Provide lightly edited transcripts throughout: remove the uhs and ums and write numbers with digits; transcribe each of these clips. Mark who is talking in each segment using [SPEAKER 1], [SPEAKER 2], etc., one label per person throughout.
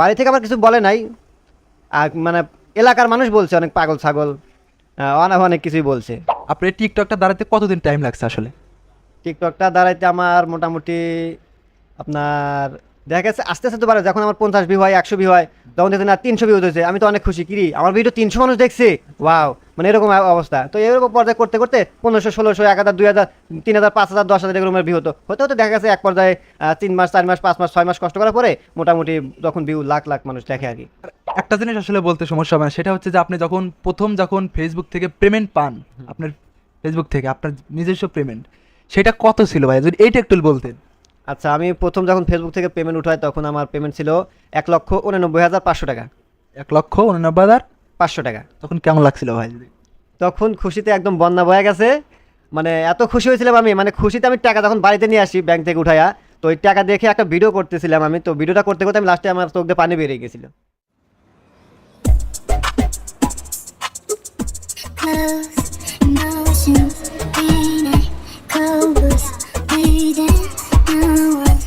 [SPEAKER 1] বাড়ি থেকে আমার কিছু বলে নাই। আর মানে এলাকার মানুষ বলছে অনেক পাগল ছাগল, অনেক অনেক কিছুই বলছে।
[SPEAKER 2] আপনার এই টিকটকটা দাঁড়াতে কতদিন টাইম লাগছে আসলে?
[SPEAKER 1] টিকটকটা দাঁড়াইতে আমার মোটামুটি আপনার দেখা গেছে আস্তে আস্তে তো পারে, যখন আমার 50 ভিউ হয় 100 ভিউ হয়, তখন দেখছি না 300 ভিউ হয়েছে, আমি তো অনেক খুশি, কিরি আমার ভিডিও 300 মানুষ দেখছে, ওয়াও, মানে এরকম অবস্থা। তো এরকম পর্যায়ে করতে করতে 1500, 1600, 1000, 2000, 3000, 5000, 10,000 এরকম ভিউ হতো হতে হতে দেখা গেছে এক পর্যায়ে 3 মাস, 4 মাস, 5 মাস, 6 মাস কষ্ট করার পরে মোটামুটি তখন ভিউ লাখ লাখ মানুষ দেখে আর কি।
[SPEAKER 2] একটা জিনিস আসলে বলতে সমস্যা হবে না, সেটা হচ্ছে যে আপনি যখন ফেসবুক থেকে পেমেন্ট পান, আপনার ফেসবুক থেকে আপনার নিজস্ব পেমেন্ট, সেটা কত ছিল ভাই, যদি এইটা একটু বলতেন।
[SPEAKER 1] আচ্ছা, আমি প্রথম যখন ফেসবুক থেকে পেমেন্ট উঠাই তখন আমার পেমেন্ট ছিল 1,89,500 টাকা।
[SPEAKER 2] 1,89,500।
[SPEAKER 1] 500 টাকা।
[SPEAKER 2] তখন কেমন লাগছিল ভাই?
[SPEAKER 1] তখন খুশিতে একদম বন্যা বয়ে গেছে, মানে এত খুশি হয়েছিলাম আমি, মানে খুশিতে আমি টাকা যখন বাড়িতে নিয়ে আসি ব্যাংক থেকে উঠাইয়া, তো ওই টাকা দেখে একটা ভিডিও করতেছিলাম আমি, তো ভিডিওটা করতে করতে আমি লাস্টে আমার চোখ দিয়ে পানি বেরিয়ে গেছিল।
[SPEAKER 3] Close emotions, ain't it? Close, bleeding, no one.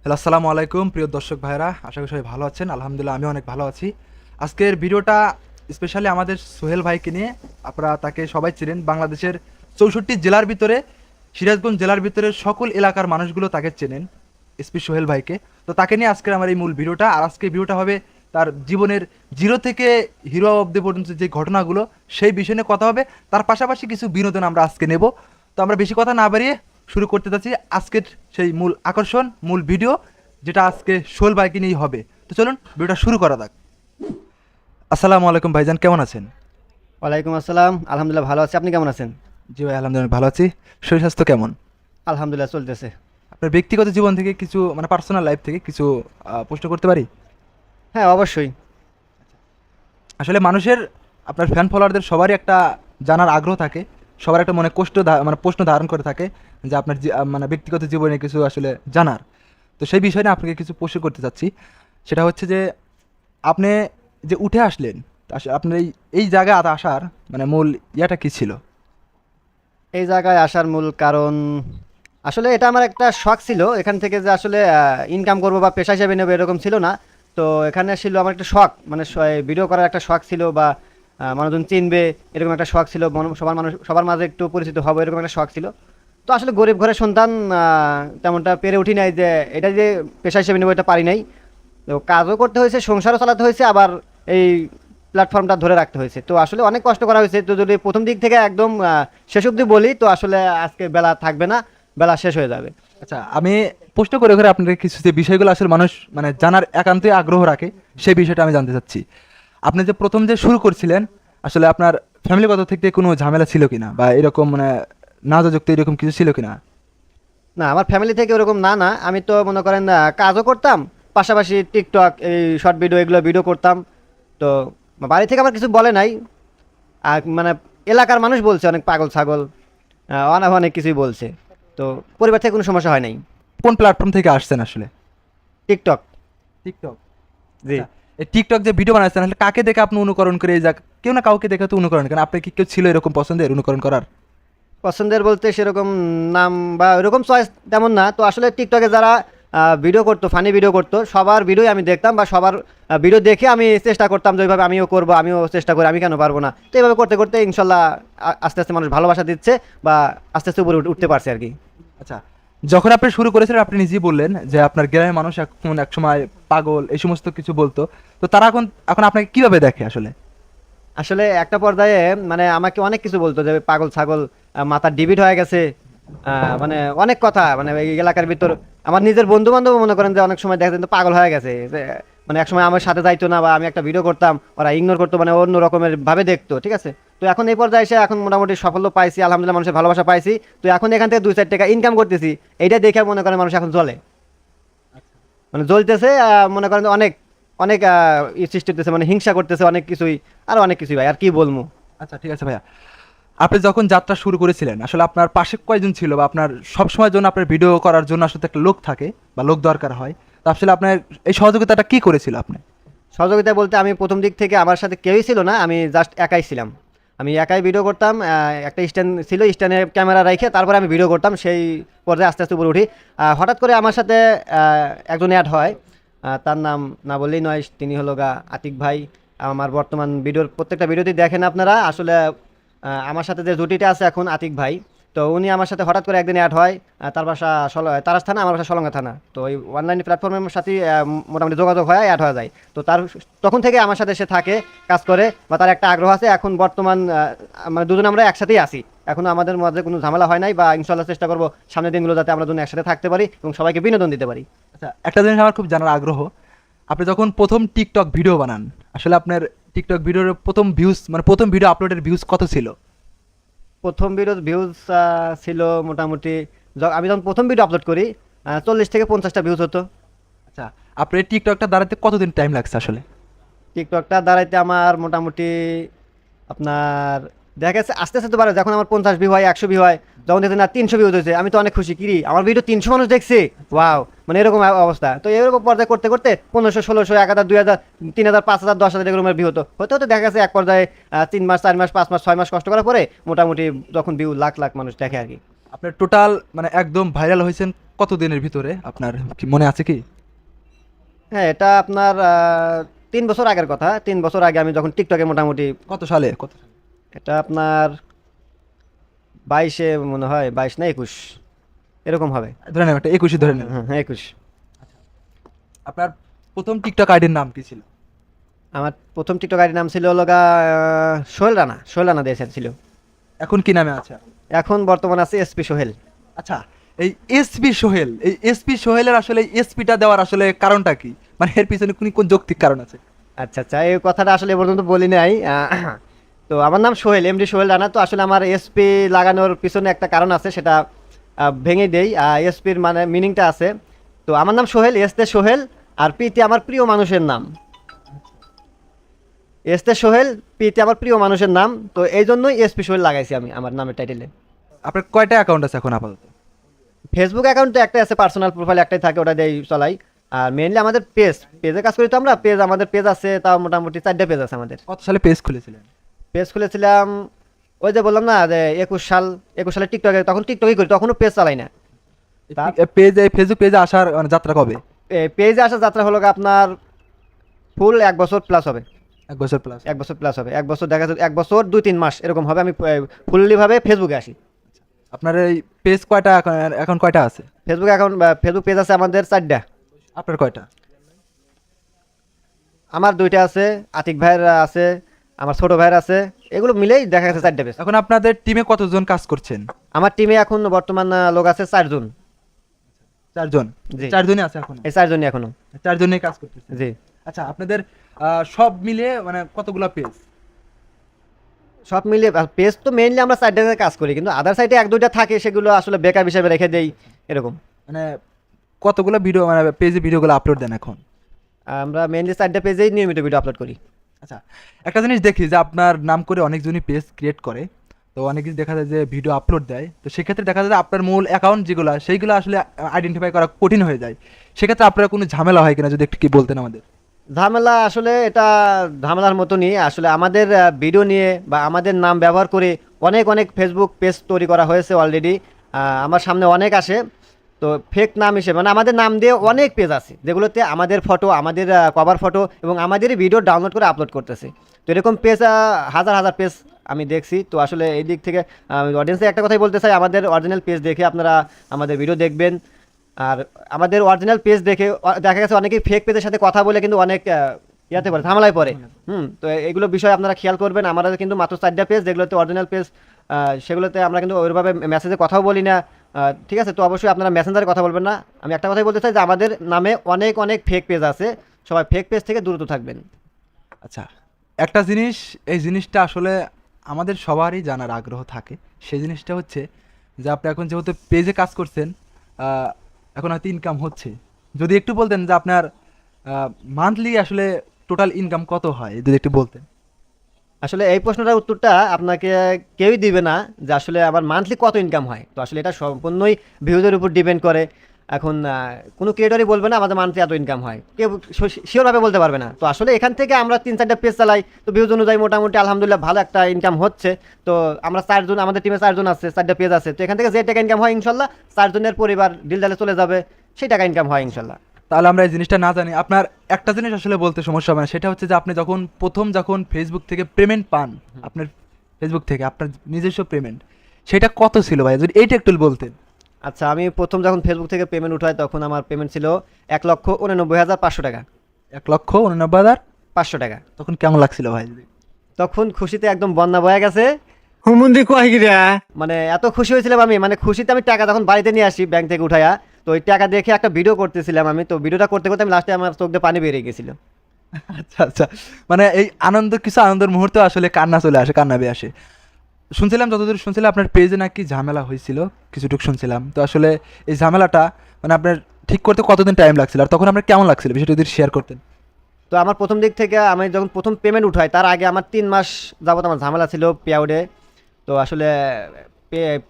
[SPEAKER 2] Hello, আসসালামু আলাইকুম প্রিয় দর্শক ভাইরা, আশা করি সবাই ভালো আছেন। আলহামদুলিল্লাহ আমি অনেক ভালো আছি। আজকের ভিডিওটা স্পেশালি আমাদের সোহেল ভাইকে নিয়ে। আপনারা তাকে সবাই চিনেন, বাংলাদেশের 64 জেলার ভিতরে, সিরাজগঞ্জ জেলার ভিতরে সকল এলাকার মানুষগুলো তাকে চেনেন, এসপি সোহেল ভাইকে। তো তাকে নিয়ে আজকের আমার এই মূল ভিডিওটা। আর আজকের ভিডিওটা হবে তার জীবনের জিরো থেকে হিরো অব্দি পর্যন্ত যে ঘটনাগুলো, সেই বিষয় নিয়ে কথা হবে। তার পাশাপাশি কিছু বিনোদন আমরা আজকে নেব। তো আমরা বেশি কথা না বাড়িয়ে শুরু করতে যাচ্ছি আজকের সেই মূল আকর্ষণ, মূল ভিডিও, যেটা আজকে সোহেল ভাইকে নিয়েই হবে। তো চলুন ভিডিওটা শুরু করা যাক। আসসালামু আলাইকুম ভাইজান, কেমন আছেন?
[SPEAKER 1] ওয়ালাইকুম আসসালাম, আলহামদুলিল্লাহ ভালো আছি, আপনি কেমন আছেন?
[SPEAKER 2] জি ভাই, আলহামদুলিল্লাহ ভালো আছি। শরীর স্বাস্থ্য কেমন?
[SPEAKER 1] আলহামদুলিল্লাহ চলতেছে।
[SPEAKER 2] আপনার ব্যক্তিগত জীবন থেকে কিছু, মানে পার্সোনাল লাইফ থেকে কিছু প্রশ্ন করতে পারি?
[SPEAKER 1] হ্যাঁ, অবশ্যই।
[SPEAKER 2] আসলে মানুষের, আপনার ফ্যান ফলোয়ারদের সবারই একটা জানার আগ্রহ থাকে, সবার একটা মনে মানে প্রশ্ন ধারণ করে থাকে যে আপনার মানে ব্যক্তিগত জীবনে কিছু আসলে জানার। তো সেই বিষয়ে নিয়ে আপনাকে কিছু প্রশ্ন করতে চাচ্ছি। সেটা হচ্ছে যে আপনি যে উঠে আসলেন, আপনার এই জায়গায় আসার মানে মূল ইয়াটা কী ছিল?
[SPEAKER 1] এই জায়গায় আসার মূল কারণ আসলে এটা আমার একটা শখ ছিল, এখান থেকে যে আসলে ইনকাম করবো বা পেশা হিসেবে নেবো এরকম ছিল না। তো এখানে ছিল আমার একটা শখ, মানে ভিডিও করার একটা শখ ছিল, বা মানুষজন চিনবে এরকম একটা শখ ছিল, সবার মাঝে একটু পরিচিত হবো এরকম একটা শখ ছিল। তো আসলে গরিব ঘরের সন্তান, তেমনটা পেরে উঠি নাই যে এটা যে পেশা হিসেবে নেবো, এটা পারি নাই। তো কাজও করতে হয়েছে, সংসারও চালাতে হয়েছে, আবার এই প্ল্যাটফর্মটা ধরে রাখতে হয়েছে। তো আসলে অনেক কষ্ট করা হয়েছে। তো যদি প্রথম দিক থেকে একদম শেষ অবধি বলি, তো আসলে আজকে বেলা থাকবে না, বেলা শেষ হয়ে যাবে।
[SPEAKER 2] আচ্ছা, আমি প্রশ্ন করে করে আপনাদের কিছু যে বিষয়গুলো আসলে মানুষ মানে জানার একান্তই আগ্রহ রাখে, সেই বিষয়টা আমি জানতে চাচ্ছি। আপনি যে প্রথম যে শুরু করছিলেন, আসলে আপনার ফ্যামিলিগত থেকে কোনো ঝামেলা ছিল কিনা, বা এরকম মানে নাজাযুক্ত এরকম কিছু ছিল কিনা?
[SPEAKER 1] না, আমার ফ্যামিলি থেকে ওরকম না, না, আমি তো মনে করেন কাজও করতাম, পাশাপাশি টিকটক, এই শর্ট ভিডিও, এগুলো ভিডিও করতাম। তো বাড়ি থেকে আমার কিছু বলে নাই। আর মানে এলাকার মানুষ বলছে অনেক পাগল ছাগল, অনেক অনেক কিছুই বলছে। তো পরিবার থেকে কোনো সমস্যা হয় নাই।
[SPEAKER 2] কোন প্ল্যাটফর্ম থেকে আসছেন আসলে?
[SPEAKER 1] টিকটক।
[SPEAKER 2] টিকটক।
[SPEAKER 1] জি।
[SPEAKER 2] আচ্ছা, এই টিকটক যে ভিডিও বানাচ্ছেন, আসলে কাকে দেখে আপনি অনুকরণ করে এই যাক, কেউ না কাউকে দেখে তো অনুকরণ করেন, আপনি কি কেউ ছিল এরকম পছন্দের অনুকরণ করার?
[SPEAKER 1] পছন্দের বলতে সেরকম নাম বা ওরকম চয়েস তেমন না। তো আসলে টিকটকে যারা ভিডিও করতো, ফানি ভিডিও করতো, সবার ভিডিওই আমি দেখতাম, বা সবার ভিডিও দেখে আমি চেষ্টা করতাম যে ওইভাবে আমিও করবো, আমিও চেষ্টা করি, আমি কেন পারবো না। তো এইভাবে করতে করতে ইনশাল্লাহ আস্তে আস্তে মানুষ ভালোবাসা দিচ্ছে, বা আস্তে আস্তে উপরে উঠতে পারছে আর কি।
[SPEAKER 2] আচ্ছা, যখন আপনি শুরু করেছিলেন আপনি নিজেই বললেন যে আপনার গ্রামের মানুষ এখন এক সময় পাগল এই সমস্ত কিছু বলতো, তো তারা এখন এখন আপনাকে কিভাবে দেখে আসলে?
[SPEAKER 1] আসলে একটা পর্যায়ে মানে আমাকে অনেক কিছু বলতো যে পাগল ছাগল, মাথার ডিবিট হয়ে গেছে, মানে অনেক কথা, মানে এই এলাকার ভিতর আমার নিজের বন্ধু বান্ধব মনে করেন যে অনেক সময় দেখা যেত পাগল হয়ে গেছে, যে মানে এক সময় আমার সাথে যাইতো না, বা আমি একটা ভিডিও করতাম ওরা ইগনোর করতো, মানে অন্য রকমের ভাবে দেখতো, ঠিক আছে। তো এখন এই পর্যায়ে এসে এখন মোটামুটি সাফল্য পাইছি, আলহামদুলিল্লাহ, মানুষের ভালোবাসা পাইছি। তো এখন এখান থেকে 2-4 টাকা ইনকাম করতেছি, এইটা দেখে মনে করেন মানুষ এখন জ্বলে, মানে জ্বলতেছে, মনে করেন অনেক অনেক সৃষ্টি করতেছে, মানে হিংসা করতেছে, অনেক কিছুই, আরো অনেক কিছুই ভাই, আর কি বলবো।
[SPEAKER 2] আচ্ছা ঠিক আছে ভাইয়া, আপনি যখন যাত্রা শুরু করেছিলেন আসলে আপনার পাশে কয়জন ছিল, বা আপনার সব সময়ের জন্য আপনার ভিডিও করার জন্য আসলে একটা লোক থাকে বা লোক দরকার হয়, তো আসলে আপনার এই সহযোগিতাটা কি করেছিল আপনি?
[SPEAKER 1] সহযোগিতা বলতে আমি প্রথম দিক থেকে আমার সাথে কেউই ছিল না, আমি জাস্ট একাই ছিলাম। আমি একাই ভিডিও করতাম, একটা স্ট্যান্ড ছিল, স্ট্যান্ডে ক্যামেরা রেখে তারপরে আমি ভিডিও করতাম, সেই পর্যায়ে আস্তে আস্তে উপরে উঠি। হঠাৎ করে আমার সাথে একজন অ্যাড হয়, তার নাম না বললেই নয়, তিনি হলো গা আতিক ভাই। আমার বর্তমান ভিডিওর প্রত্যেকটা ভিডিওতেই দেখেন আপনারা। আসলে আমার সাথে যে জুটিটা আছে এখন আতিক ভাই, তো উনি আমার সাথে হঠাৎ করে একদিন অ্যাড হয়। তার বাসা তারাস থানা, আমার বাসা সলঙ্গা থানা। তো এই অনলাইন প্ল্যাটফর্মের সাথে মোটামুটি যোগাযোগ হয়, অ্যাড হয়ে যায়। তো তখন থেকে আমার সাথে সে থাকে, কাজ করে, বা তার একটা আগ্রহ আছে। এখন বর্তমান মানে দুজন আমরা একসাথেই আছি, এখনো আমাদের মধ্যে কোনো ঝামেলা হয় নাই, বা ইনশাল্লাহ চেষ্টা করবো সামনের দিনগুলো যাতে আমরা দুজন একসাথে থাকতে পারি এবং সবাইকে বিনোদন দিতে পারি।
[SPEAKER 2] আচ্ছা, একটা জিনিস আমার খুব জানার আগ্রহ, আপনি যখন প্রথম টিকটক ভিডিও বানান, আসলে আপনার টিকটক ভিডিওর প্রথম ভিউজ মানে প্রথম ভিডিও আপলোডের ভিউজ কত ছিল?
[SPEAKER 1] প্রথম ভিডিওর ভিউজ ছিল মোটামুটি, আমি যখন প্রথম ভিডিও আপলোড করি 40 থেকে 50টা ভিউজ হতো।
[SPEAKER 2] আচ্ছা, আপনার এই টিকটকটা দাঁড়াতে কতদিন টাইম লাগছে আসলে?
[SPEAKER 1] টিকটকটা দাঁড়াইতে আমার মোটামুটি আপনার দেখা গেছে আস্তে আস্তে তো বাড়ে। যখন আমার 50 ভিউ হয়, 100 ভিউ হয়, যখন দেখছি না 300 ভিউ হয়েছে, আমি তো অনেক খুশি, কিরি আমার ভিডিও 300 মানুষ দেখছে, ওয়াও, মানে এরকম অবস্থা। তো এরকম পর্যায়ে করতে করতে 1500, 1600, 1000, 2000, 3000, 5000, 10,000 এরকম ভিউ হতে হতে দেখা গেছে এক পর্যায়ে 3 মাস, 4 মাস, 5 মাস, 6 মাস কষ্ট করার পরে মোটামুটি যখন ভিউ লাখ লাখ মানুষ দেখে আর কি।
[SPEAKER 2] আপনার টোটাল মানে একদম ভাইরাল হয়েছেন কত দিনের ভিতরে, আপনার কি মনে আছে কি?
[SPEAKER 1] হ্যাঁ, এটা আপনার 3 বছর আগের কথা। 3 বছর আগে আমি যখন টিকটকে মোটামুটি,
[SPEAKER 2] কত সালে?
[SPEAKER 1] এটা আপনার 22-এ মনে হয়, 22 না 21 এরকম হবে।
[SPEAKER 2] ধরে নেন একটা 21 ধরে নেন।
[SPEAKER 1] হ্যাঁ, 21।
[SPEAKER 2] আপনার প্রথম টিকটক আইডির নাম কি ছিল?
[SPEAKER 1] আমার প্রথম টিকটক আইডির নাম ছিল লগা সোহেল রানা। সোহেল রানা দিয়েছেন ছিল।
[SPEAKER 2] এখন কি নামে আছে?
[SPEAKER 1] এখন বর্তমান আছে এসপি সোহেল।
[SPEAKER 2] আচ্ছা, এই এসপি সোহেল, এই এসপি সোহেলের আসলে এসপিটা দেওয়ার আসলে কারণটা কি, মানে এর পিছনে কোন যৌক্তিক কারণ আছে?
[SPEAKER 1] আচ্ছা আচ্ছা, এই কথাটা আসলে এ পর্যন্ত বলি নাই। তো আমার নাম সোহেল, এমডি সোহেল রানা। তো আসলে আমার এসপি লাগানোর পিছনে একটা কারণ আছে, সেটা ভেঙে দেই। এসপির মানে মিনিংটা আছে। তো আমার নাম সোহেল, এসতে সোহেল, আর পিতে আমার প্রিয় মানুষের নাম। এসতে সোহেল, পিতে আমার প্রিয় মানুষের নাম। তো এই জন্যই এসপি সোহেল লাগাইছি আমি আমার নামের টাইটেলে।
[SPEAKER 2] আপনার কয়টা অ্যাকাউন্ট আছে এখন আপাতত?
[SPEAKER 1] ফেসবুক অ্যাকাউন্টে একটাই আছে, পার্সোনাল প্রোফাইল একটাই থাকে, ওটা দিয়েই চলাই। আর মেইনলি আমাদের পেজে কাজ করি। তো আমরা আমাদের পেজ আছে, তাও মোটামুটি 4টা পেজ আছে আমাদের।
[SPEAKER 2] কত সালে পেজ খুলেছিলেন?
[SPEAKER 1] পেজ খুলেছিলাম ওই যে বললাম না, যে 21 সালে টিকটকে, তখন টিকটকই করি, তখনও পেজ চালাই না।
[SPEAKER 2] পেজ ফেসবুক পেজে আসার মানে যাত্রা কবে?
[SPEAKER 1] পেজে আসার যাত্রা হলো আপনার ফুল 1 বছর প্লাস হবে।
[SPEAKER 2] 1 বছর প্লাস।
[SPEAKER 1] 1 বছর প্লাস হবে, 1 বছর দেখা যাচ্ছে, 1 বছর 2-3 মাস এরকম হবে। আমি ফুললি ভাবে ফেসবুকে আসি।
[SPEAKER 2] আপনার এই পেজ কয়টা এখন কয়টা আছে?
[SPEAKER 1] ফেসবুক অ্যাকাউন্ট, ফেসবুক পেজ আছে আমাদের 4টা।
[SPEAKER 2] আপনার কয়টা?
[SPEAKER 1] আমার 2টা আছে, আতিক ভাইয়ের আছে, আমার ছোট ভাইয়ের আছে, এগুলো মিলেই দেখা গেছে 4টা পেজ।
[SPEAKER 2] এখন আপনাদের টিমে কতজন কাজ করছেন?
[SPEAKER 1] আমার টিমে এখন বর্তমান লোক আছে 4 জন।
[SPEAKER 2] 4 জন?
[SPEAKER 1] জি।
[SPEAKER 2] 4 জনই আছে এখন?
[SPEAKER 1] এই 4 জনই এখনো।
[SPEAKER 2] 4 জনই কাজ করতেছে?
[SPEAKER 1] জি।
[SPEAKER 2] আচ্ছা, আপনাদের সব মিলে মানে কতগুলা পেজ?
[SPEAKER 1] সব মিলিয়ে পেজ তো মেইনলি আমরা 4টাতে কাজ করি, কিন্তু আদার সাইডে 1-2টা থাকে, সেগুলো আসলে বেকআপ হিসেবে রেখে দেই এরকম।
[SPEAKER 2] মানে কতগুলো ভিডিও মানে পেজে ভিডিওগুলো আপলোড দেন এখন?
[SPEAKER 1] আমরা মেইনলি 4টা পেজেই নিয়মিত ভিডিও আপলোড করি।
[SPEAKER 2] আচ্ছা, একটা জিনিস দেখি যে আপনার নাম করে অনেকজনই পেজ ক্রিয়েট করে, তো অনেক কিছু দেখা যায় যে ভিডিও আপলোড দেয়, তো সেক্ষেত্রে দেখা যায় যে আপনার মূল অ্যাকাউন্ট যেগুলো সেইগুলো আসলে আইডেন্টিফাই করা কঠিন হয়ে যায়। সেক্ষেত্রে আপনার কোনো ঝামেলা হয় কিনা যদি একটু কি বলতেন আমাদের?
[SPEAKER 1] ঝামেলা আসলে এটা ঝামেলার মতনই। আসলে আমাদের ভিডিও নিয়ে বা আমাদের নাম ব্যবহার করে অনেক অনেক ফেসবুক পেজ তৈরি করা হয়েছে অলরেডি। আমার সামনে অনেক আসে। তো ফেক নাম হিসেবে মানে আমাদের নাম দিয়ে অনেক পেজ আছে, যেগুলোতে আমাদের ফটো, আমাদের কভার ফটো এবং আমাদেরই ভিডিও ডাউনলোড করে আপলোড করতেছে। তো এরকম পেজ হাজার হাজার পেজ আমি দেখছি। তো আসলে এই দিক থেকে আমি অডিয়েন্সে একটা কথাই বলতে চাই, আমাদের অরিজিনাল পেজ দেখে আপনারা আমাদের ভিডিও দেখবেন। আর আমাদের অরিজিনাল পেজ দেখে দেখা গেছে অনেকেই ফেক পেজের সাথে কথা বলে কিন্তু অনেক ইয়াতে পড়ে, ঝামেলায় পড়ে। তো এইগুলো বিষয় আপনারা খেয়াল করবেন। আমাদের কিন্তু মাত্র 4টা পেজ, যেগুলোতে অরিজিনাল পেজ, সেগুলোতে আমরা কিন্তু ওইভাবে মেসেজে কথাও বলি না। ঠিক আছে, তো অবশ্যই আপনারা মেসেঞ্জারে কথা বলবেন না। আমি একটা কথাই বলতে চাই যে আমাদের নামে অনেক অনেক ফেক পেজ আছে, সবাই ফেক পেজ থেকে দূরত থাকবেন।
[SPEAKER 2] আচ্ছা, একটা জিনিস, এই জিনিসটা আসলে আমাদের সবারই জানার আগ্রহ থাকে। সেই জিনিসটা হচ্ছে যে আপনি এখন যেহেতু পেজে কাজ করছেন, এখন হয়তো ইনকাম হচ্ছে, যদি একটু বলতেন যে আপনার মান্থলি আসলে টোটাল ইনকাম কত হয়, যদি একটু বলতেন।
[SPEAKER 1] আসলে এই প্রশ্নটার উত্তরটা আপনাকে কেউই দিবে না যে আসলে আমার মান্থলি কত ইনকাম হয়। তো আসলে এটা সম্পূর্ণই ভিউজের উপর ডিপেন্ড করে। এখন কোনো ক্রিয়েটরই বলবে না আমাদের মান্থলি এত ইনকাম হয়, কেউ শিওরভাবে বলতে পারবে না। তো আসলে এখান থেকে আমরা 3-4টা পেজ চালাই, তো ভিউজ অনুযায়ী মোটামুটি আলহামদুলিল্লাহ ভালো একটা ইনকাম হচ্ছে। তো আমরা 4 জন, আমাদের টিমে 4 জন আছে, 4টা পেজ আছে, তো এখান থেকে যে টাকা ইনকাম হয় ইনশাল্লাহ 4 জনের পরিবার ডিলডালে চলে যাবে, সেই টাকা ইনকাম হয় ইনশাল্লাহ।
[SPEAKER 2] তাহলে আমরা এই জিনিসটা না জানি। আপনার একটা জিনিস আসলে বলতে সমস্যা হবে না, সেটা হচ্ছে যে আপনি যখন ফেসবুক থেকে পেমেন্ট পান, আপনার ফেসবুক থেকে আপনার নিজস্ব পেমেন্ট, সেটা কত ছিল ভাই, যদি এইটা একটু বলতেন।
[SPEAKER 1] আচ্ছা, আমি প্রথম যখন ফেসবুক থেকে পেমেন্ট উঠাই তখন আমার পেমেন্ট ছিল 1,89,500 টাকা।
[SPEAKER 2] 1,89,500
[SPEAKER 1] টাকা।
[SPEAKER 2] তখন কেমন লাগছিল ভাই?
[SPEAKER 1] তখন খুশিতে একদম বন্যা বয়ে গেছে,
[SPEAKER 4] হুমুন্দি কহিরা
[SPEAKER 1] মানে এত খুশি হয়েছিলাম আমি, মানে খুশিতে আমি টাকা তখন বাড়িতে নিয়ে আসি ব্যাংক থেকে উঠাইয়া, তো ওই টাকা দেখে একটা ভিডিও করতেছিলাম আমি, তো ভিডিওটা করতে করতে আমি লাস্টে আমার চোখ দিয়ে পানি বেরিয়ে গেছিল।
[SPEAKER 2] আচ্ছা আচ্ছা, মানে এই কিছু আনন্দের মুহূর্তে আসলে কান্না চলে আসে, কান্না বেয়ে আসে। শুনছিলাম, যতদূর শুনছিলাম আপনার পেজে নাকি ঝামেলা হয়েছিল, কিছুটুকু শুনছিলাম। তো আসলে এই ঝামেলাটা মানে আপনার ঠিক করতে কতদিন টাইম লাগছিল, আর তখন আপনার কেমন লাগছিল, বিষয়টা যদি শেয়ার করতেন।
[SPEAKER 1] তো আমার প্রথম দিক থেকে আমি যখন প্রথম পেমেন্ট উঠাই তার আগে আমার 3 মাস যাবত আমার ঝামেলা ছিল পেআউটে। তো আসলে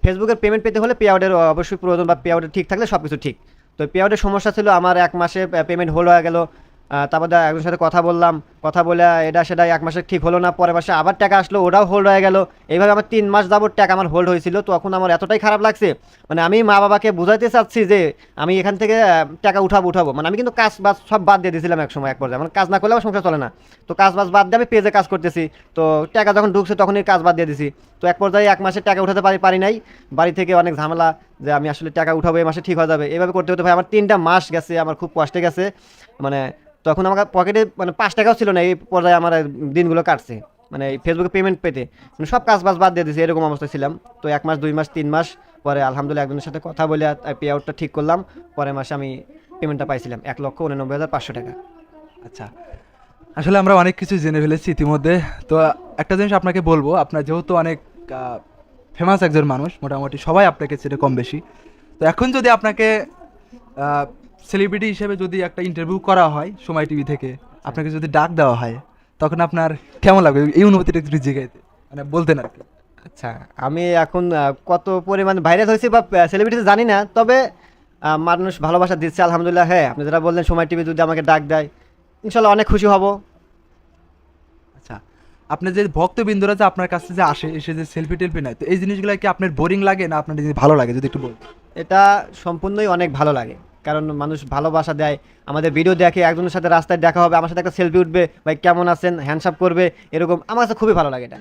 [SPEAKER 1] ফেসবুকের পেমেন্ট পেতে হলে পেআউটের অবশ্যই প্রয়োজন, বা পেআউটে ঠিক থাকলে সব কিছু ঠিক। তো পেআউটের সমস্যা ছিল, আমার 1 মাসে পেমেন্ট হোল্ড হয়ে গেল। তারপর একজনের সাথে কথা বললাম, কথা বলে এটা সেটা 1 মাসে ঠিক হলো না, পরের মাসে আবার টাকা আসলো, ওটাও হোল্ড হয়ে গেল। এইভাবে আমার 3 মাস যাবত টাকা আমার হোল্ড হয়েছিল। তখন আমার এতটাই খারাপ লাগছে, মানে আমি মা বাবাকে বোঝাইতে চাচ্ছি যে আমি এখান থেকে টাকা উঠাবো, মানে আমি কিন্তু কাজ বাজ সব বাদ দিয়ে দিয়েছিলাম এক সময়, এক পর্যায়ে মানে কাজ না করলে আমার সংসার চলে না। তো কাজ বাজ বাদ দিয়ে আমি পেজে কাজ করতেছি, তো টাকা যখন ঢুকছে তখনই কাজ বাদ দিয়ে দিছি। তো এক পর্যায়ে 1 মাসে টাকা উঠাতে পারি নাই, বাড়ি থেকে অনেক ঝামেলা যে আমি আসলে টাকা উঠাবো, এই মাসে ঠিক হয়ে যাবে, এইভাবে করতে করতে ভাই আমার 3টা মাস গেছে, আমার খুব কষ্টে গেছে। মানে তখন আমার পকেটে মানে 5 টাকাও ছিল না, এই পর্যায়ে আমার দিনগুলো কাটছে, মানে এই ফেসবুকে পেমেন্ট পেতে মানে সব কাজ বাজ বাদ দিয়ে দিয়েছি, এরকম অবস্থায় ছিলাম। তো 1 মাস 2 মাস 3 মাস পরে আলহামদুলিল্লাহ একজনের সাথে কথা বলে পে আউটটা ঠিক করলাম, পরের মাসে আমি পেমেন্টটা পাইছিলাম 1,89,500 টাকা।
[SPEAKER 2] আচ্ছা, আসলে আমরা অনেক কিছু জেনে ফেলেছি ইতিমধ্যে। তো একটা জিনিস আপনাকে বলবো, আপনার যেহেতু অনেক ফেমাস একজন মানুষ, মোটামুটি সবাই আপনাকে চেনে কম বেশি। তো এখন যদি আপনাকে সেলিব্রিটি হিসেবে যদি একটা ইন্টারভিউ করা হয় সময় টিভি থেকে, আপনাকে যদি ডাক দেওয়া হয়, তখন আপনার কেমন লাগবে, এই অনুভূতিটা একটু জিজ্ঞাসা মানে বলতেন আর কি।
[SPEAKER 1] আচ্ছা, আমি এখন কত পরিমাণ ভাইরাল হয়েছি বা সেলিব্রিটি জানি না, তবে মানুষ ভালোবাসা দিচ্ছে আলহামদুলিল্লাহ। হ্যাঁ, আপনি যেটা বললেন সময় টিভি যদি আমাকে ডাক দেয় ইনশাল্লাহ অনেক খুশি হব।
[SPEAKER 2] আচ্ছা, আপনার যে ভক্তবৃন্দরা যে আপনার কাছে যে এসে যে সেলফি টেলফি নেয়, তো এই জিনিসগুলো কি আপনার বোরিং লাগে না আপনার জিনিস ভালো লাগে, যদি একটু বলতেন।
[SPEAKER 1] এটা সম্পূর্ণই অনেক ভালো লাগে, কারণ মানুষ ভালোবাসা দেয়, আমাদের ভিডিও দেখে, একজনের সাথে রাস্তায় দেখা হবে, আমার সাথে একটা সেলফি উঠবে, ভাই কেমন আছেন, হ্যান্ডশাপ করবে, এরকম আমার কাছে খুবই ভালো লাগে এটা।